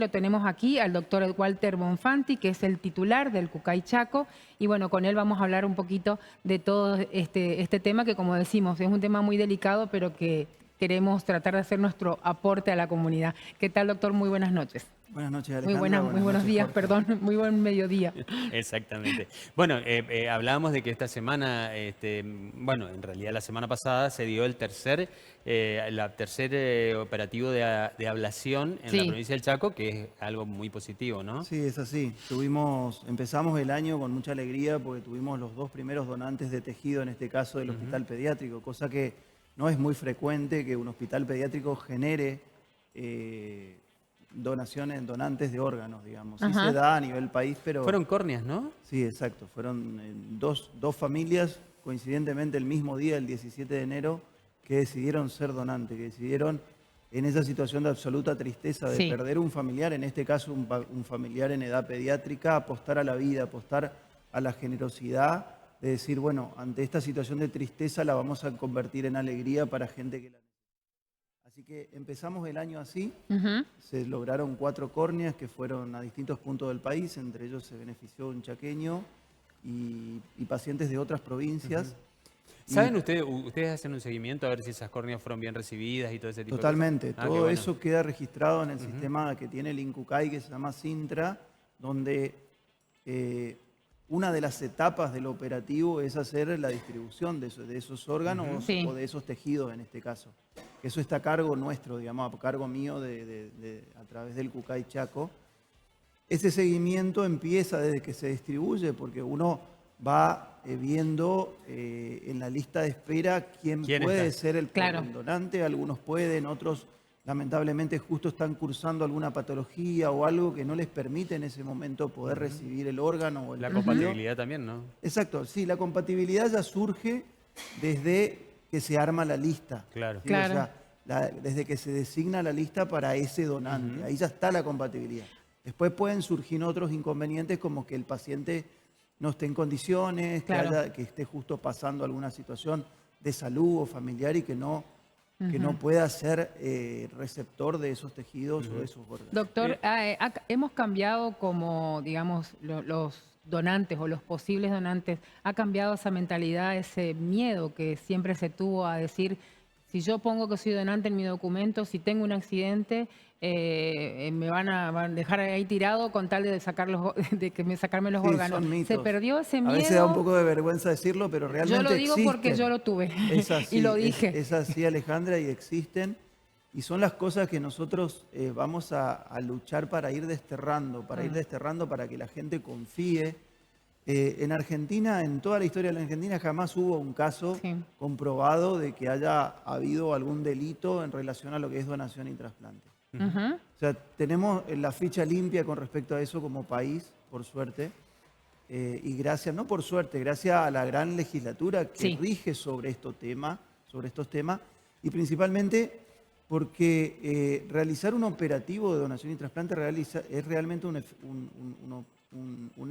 Lo tenemos aquí al doctor Walter Bonfanti, que es el titular del Cucay Chaco, y bueno, con él vamos a hablar un poquito de todo este tema que, como decimos, es un tema muy delicado, pero que queremos tratar de hacer nuestro aporte a la comunidad. ¿Qué tal, doctor? Muy buenas noches. Buenas noches, Alejandra. Muy Buenas buenos noches, días, Jorge. perdón, muy buen mediodía. Exactamente. Bueno, hablábamos de que esta semana, bueno, en realidad la semana pasada se dio el tercer operativo de ablación en la Sí. provincia del Chaco, que es algo muy positivo, ¿no? Sí, es así. Empezamos el año con mucha alegría porque tuvimos los dos primeros donantes de tejido, en este caso del hospital pediátrico, cosa que no es muy frecuente que un hospital pediátrico genere donantes de órganos, digamos. Sí Ajá. se da a nivel país, pero... Fueron córneas, ¿no? Sí, exacto. Fueron dos familias, coincidentemente el mismo día, el 17 de enero, que decidieron ser donantes, que decidieron, en esa situación de absoluta tristeza de Sí. perder un familiar, en este caso un familiar en edad pediátrica, apostar a la vida, apostar a la generosidad, de decir, bueno, ante esta situación de tristeza la vamos a convertir en alegría para gente que la necesita. Así que empezamos el año así. Ujú. Se lograron 4 córneas que fueron a distintos puntos del país, entre ellos se benefició un chaqueño y pacientes de otras provincias. Y ¿Saben ustedes hacen un seguimiento a ver si esas córneas fueron bien recibidas y todo ese tipo de totalmente, cosas? Ah, qué todo bueno. eso queda registrado en el sistema que tiene el INCUCAI, que se llama Sintra, donde una de las etapas del operativo es hacer la distribución de esos órganos Sí. o de esos tejidos en este caso. Eso está a cargo nuestro, digamos, a cargo mío a través del Cucay Chaco. Ese seguimiento empieza desde que se distribuye, porque uno va viendo en la lista de espera quién ¿Quién puede está? ser el Claro. donante. Algunos pueden, otros lamentablemente justo están cursando alguna patología o algo que no les permite en ese momento poder recibir el órgano o el La tejido. compatibilidad también, ¿no? Exacto, sí, la compatibilidad ya surge desde que se arma la lista. Claro. ¿sí? Claro. O sea, desde que se designa la lista para ese donante. Ahí ya está la compatibilidad. Después pueden surgir otros inconvenientes como que el paciente no esté en condiciones, Claro. que esté justo pasando alguna situación de salud o familiar y que no pueda ser receptor de esos tejidos o de esos órganos. Doctor, hemos cambiado como, digamos, los donantes o los posibles donantes, ha cambiado esa mentalidad, ese miedo que siempre se tuvo a decir, si yo pongo que soy donante en mi documento, si tengo un accidente, van a dejar ahí tirado con tal de sacarme los Sí, órganos. son ¿Se mitos. perdió ese A veces da un miedo? poco de vergüenza decirlo, pero Yo realmente lo digo porque existen. yo lo tuve Es así, y lo dije. es así, Alejandra, y existen. Y son las cosas que nosotros vamos a luchar para ir desterrando, para que la gente confíe. En Argentina, en toda la historia de la Argentina, jamás hubo un caso Sí. comprobado de que haya habido algún delito en relación a lo que es donación y trasplante. Ujú. O sea, tenemos la ficha limpia con respecto a eso como país, por suerte. Y gracias, no por suerte, gracias a la gran legislatura que Sí. rige sobre estos temas, y principalmente porque realizar un operativo de donación y trasplante es realmente un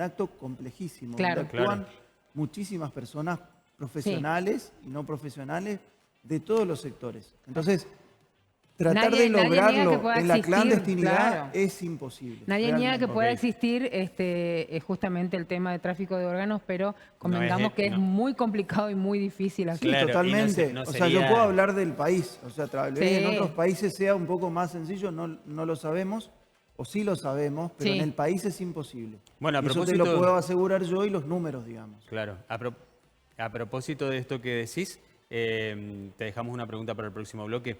acto complejísimo, Claro. donde actúan Claro. muchísimas personas profesionales y no profesionales de todos los sectores. Entonces, tratar Nadie de niega que lograrlo pueda en la existir, clandestinidad claro. es imposible. Nadie niega realmente. que pueda Ok. existir justamente el tema de tráfico de órganos, pero convengamos que es no. muy complicado y muy difícil Sí, hacer. Claro, totalmente. no O sea, yo sería- puedo hablar del país. O sea, tal vez en otros Sí, países sea un poco más sencillo, no lo sabemos, o sí lo sabemos, pero en sí. el país es imposible. Bueno, a Y eso te lo propósito- puedo asegurar yo y los números, digamos. Claro. A propósito de esto que decís, te dejamos una pregunta para el próximo bloque.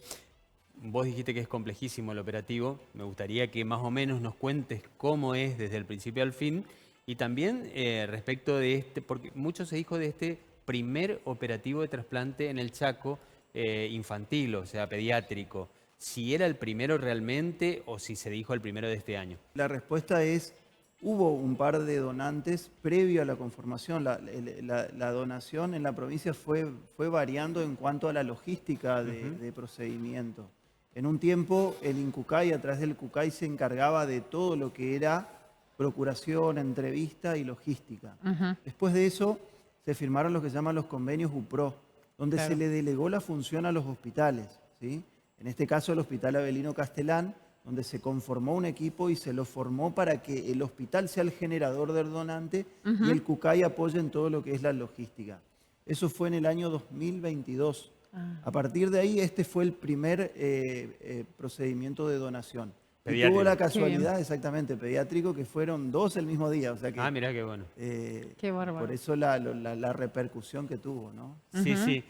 Vos dijiste que es complejísimo el operativo. Me gustaría que más o menos nos cuentes cómo es desde el principio al fin y también respecto de porque mucho se dijo de este primer operativo de trasplante en el Chaco infantil, o sea, pediátrico. Si era el primero realmente o si se dijo el primero de este año. La respuesta es, hubo un par de donantes previo a la conformación. La donación en la provincia fue variando en cuanto a la logística de procedimiento. En un tiempo, el INCUCAI, a través del CUCAI, se encargaba de todo lo que era procuración, entrevista y logística. Ujú. Después de eso, se firmaron lo que se llaman los convenios UPRO, donde Claro. se le delegó la función a los hospitales, ¿sí? En este caso, el Hospital Avelino Castelán donde se conformó un equipo y se lo formó para que el hospital sea el generador del donante y el CUCAI apoye en todo lo que es la logística. Eso fue en el año 2022. A partir de ahí, este fue el primer procedimiento de donación. Y Pediátrico. tuvo la Qué casualidad, exactamente, pediátrico, que fueron 2 el mismo día. O sea que, Mirá qué bueno. Qué bárbaro. por eso la repercusión que tuvo, ¿no? Sí, sí.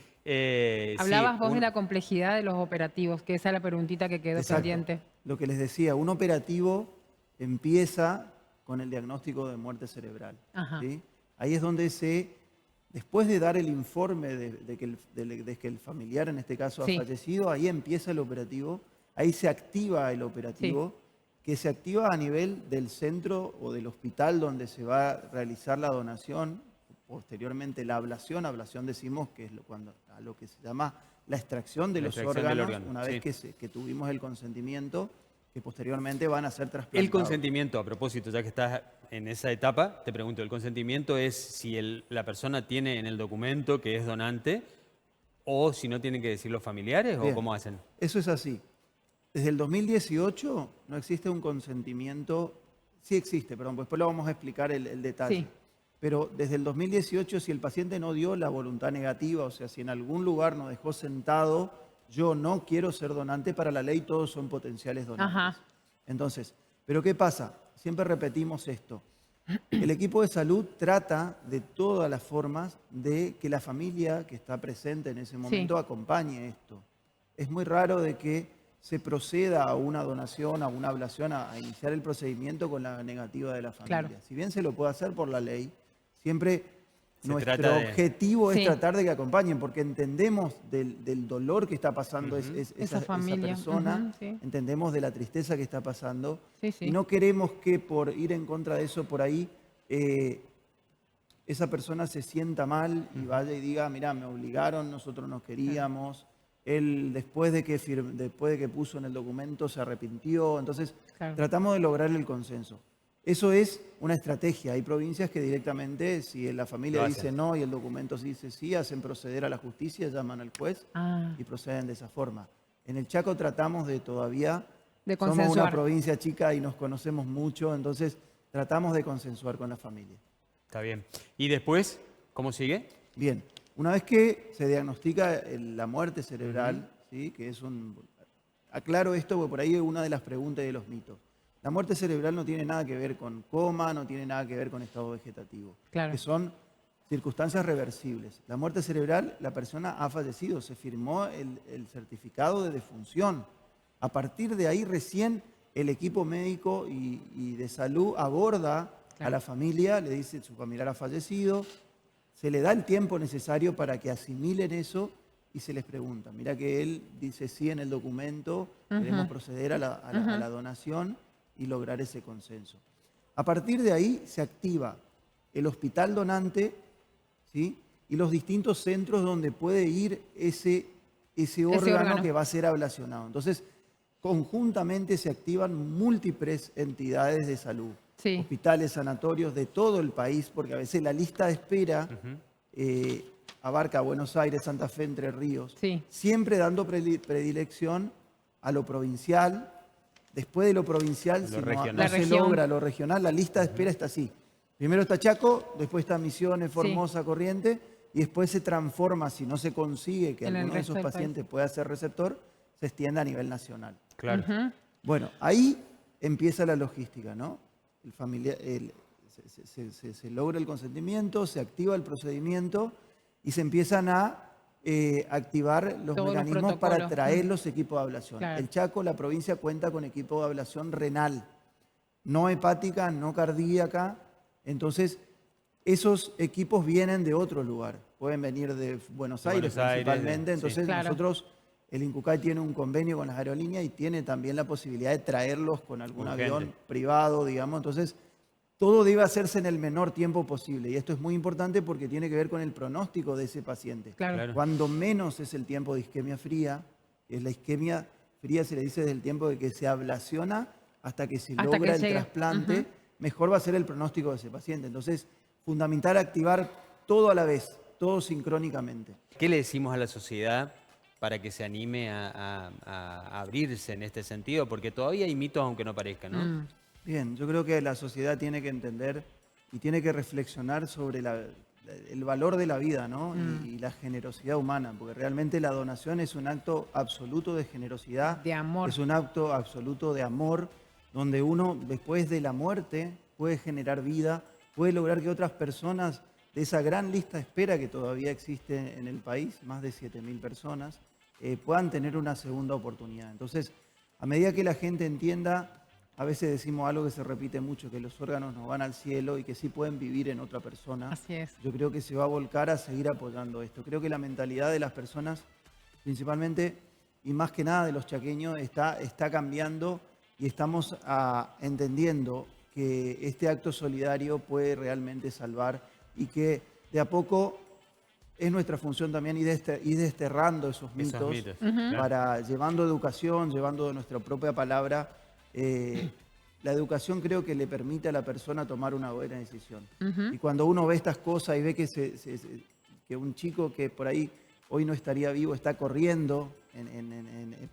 Hablabas sí, vos de la complejidad de los operativos, que esa es la preguntita que quedó Exacto. pendiente. Lo que les decía, un operativo empieza con el diagnóstico de muerte cerebral. Ajá. ¿Sí? Ahí es donde después de dar el informe de que el familiar en este caso Sí. ha fallecido, ahí empieza el operativo, ahí se activa el operativo, que se activa a nivel del centro o del hospital donde se va a realizar la donación, posteriormente la ablación decimos que es a lo que se llama la extracción de La los extracción del órganos, órgano, una vez sí. que tuvimos el consentimiento, que posteriormente van a ser trasplantados. El consentimiento, a propósito, ya que estás en esa etapa, te pregunto, ¿el consentimiento es si la persona tiene en el documento que es donante o si no tienen que decir los familiares o Bien. cómo hacen? Eso es así. Desde el 2018 no existe un consentimiento, sí existe, perdón, pues después lo vamos a explicar el detalle. Sí. Pero desde el 2018, si el paciente no dio la voluntad negativa, o sea, si en algún lugar nos dejó sentado, yo no quiero ser donante, para la ley todos son potenciales donantes. Ajá. Entonces, ¿pero qué pasa? Siempre repetimos esto. El equipo de salud trata de todas las formas de que la familia que está presente en ese momento acompañe esto. Es muy raro de que se proceda a una donación, a una ablación, a iniciar el procedimiento con la negativa de la familia. Claro. Si bien se lo puede hacer por la ley, siempre Se nuestro trata de- objetivo es Sí. tratar de que acompañen, porque entendemos del dolor que está pasando Esa familia. persona, Ujú, sí. entendemos de la tristeza que está pasando, Sí, sí. y no queremos que por ir en contra de eso por ahí, esa persona se sienta mal y vaya y diga, mirá, me obligaron, nosotros no queríamos, él después de que puso en el documento se arrepintió, entonces Claro. tratamos de lograr el consenso. Eso es una estrategia. Hay provincias que directamente, si la familia Lo dice hacen. no y el documento dice sí, hacen proceder a la justicia, llaman al juez Ah, y proceden de esa forma. En el Chaco tratamos de todavía, de somos una consensuar. provincia chica y nos conocemos mucho, entonces tratamos de consensuar con la familia. Está bien. ¿Y después, cómo sigue? Bien, una vez que se diagnostica la muerte cerebral, ¿sí? Que es aclaro esto porque por ahí es una de las preguntas y de los mitos. La muerte cerebral no tiene nada que ver con coma, no tiene nada que ver con estado vegetativo, Claro. que son circunstancias reversibles. La muerte cerebral, la persona ha fallecido, se firmó el certificado de defunción. A partir de ahí recién el equipo médico y de salud aborda a la familia, le dice su familiar ha fallecido, se le da el tiempo necesario para que asimilen eso y se les pregunta. Mira que él dice sí en el documento, queremos proceder a la donación y lograr ese consenso. A partir de ahí se activa el hospital donante, ¿sí? Y los distintos centros donde puede ir ese órgano que va a ser ablacionado. Entonces, conjuntamente se activan múltiples entidades de salud, Sí. hospitales, sanatorios de todo el país, porque a veces la lista de espera abarca Buenos Aires, Santa Fe, Entre Ríos, Sí. siempre dando predilección a lo provincial. Después de lo provincial, si regional. no La se región. logra lo regional, la lista de espera está así. Primero está Chaco, después está Misiones, Formosa, Corrientes, y después se transforma, si no se consigue que En el alguno de resto esos del país. pacientes pueda ser receptor, se extiende a nivel nacional. Claro. Bueno, ahí empieza la logística, ¿no? Se logra el consentimiento, se activa el procedimiento y se empiezan a activar los Todos los mecanismos para protocolos. traer los equipos de ablación. Claro. El Chaco, la provincia, cuenta con equipo de ablación renal, no hepática, no cardíaca. Entonces, esos equipos vienen de otro lugar. Pueden venir de Buenos Aires principalmente. sí. Entonces, Claro. nosotros, el INCUCAI tiene un convenio con las aerolíneas y tiene también la posibilidad de traerlos con algún Urgente. avión privado, digamos. Entonces, todo debe hacerse en el menor tiempo posible. Y esto es muy importante porque tiene que ver con el pronóstico de ese paciente. Claro. Claro. Cuando menos es el tiempo de isquemia fría, que es la isquemia fría se le dice desde el tiempo de que se ablaciona hasta que se Hasta logra que el llega. trasplante, mejor va a ser el pronóstico de ese paciente. Entonces, fundamental activar todo a la vez, todo sincrónicamente. ¿Qué le decimos a la sociedad para que se anime a abrirse en este sentido? Porque todavía hay mitos, aunque no parezcan, ¿no? Mm. Bien, yo creo que la sociedad tiene que entender y tiene que reflexionar sobre el valor de la vida, ¿no? Y la generosidad humana, porque realmente la donación es un acto absoluto de generosidad, De amor. es un acto absoluto de amor, donde uno después de la muerte puede generar vida, puede lograr que otras personas de esa gran lista de espera que todavía existe en el país, más de 7.000 personas, puedan tener una segunda oportunidad. Entonces, a medida que la gente entienda, a veces decimos algo que se repite mucho, que los órganos no van al cielo y que sí pueden vivir en otra persona. Así es. Yo creo que se va a volcar a seguir apoyando esto. Creo que la mentalidad de las personas, principalmente y más que nada de los chaqueños, está cambiando y estamos entendiendo que este acto solidario puede realmente salvar y que de a poco es nuestra función también ir desterrando esos mitos, para llevando educación, llevando nuestra propia palabra. La educación creo que le permite a la persona tomar una buena decisión. Y cuando uno ve estas cosas y ve que un chico que por ahí hoy no estaría vivo está corriendo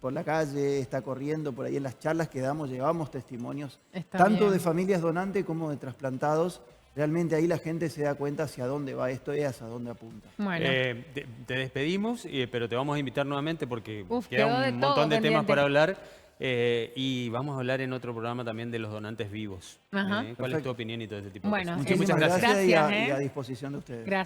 por la calle, está corriendo por ahí en las charlas que damos, llevamos testimonios Está tanto bien. de familias donantes como de trasplantados. Realmente ahí la gente se da cuenta hacia dónde va esto y hacia dónde apunta. Bueno. Te despedimos, pero te vamos a invitar nuevamente porque Uf, queda quedó de un todo montón de temas pendiente. para hablar. Y vamos a hablar en otro programa también de los donantes vivos. Ajá. ¿Cuál es tu Perfecto. opinión y todo ese tipo de Bueno, cosas? Muchísimas Muchas gracias. gracias, Gracias, y a disposición de ustedes. Gracias.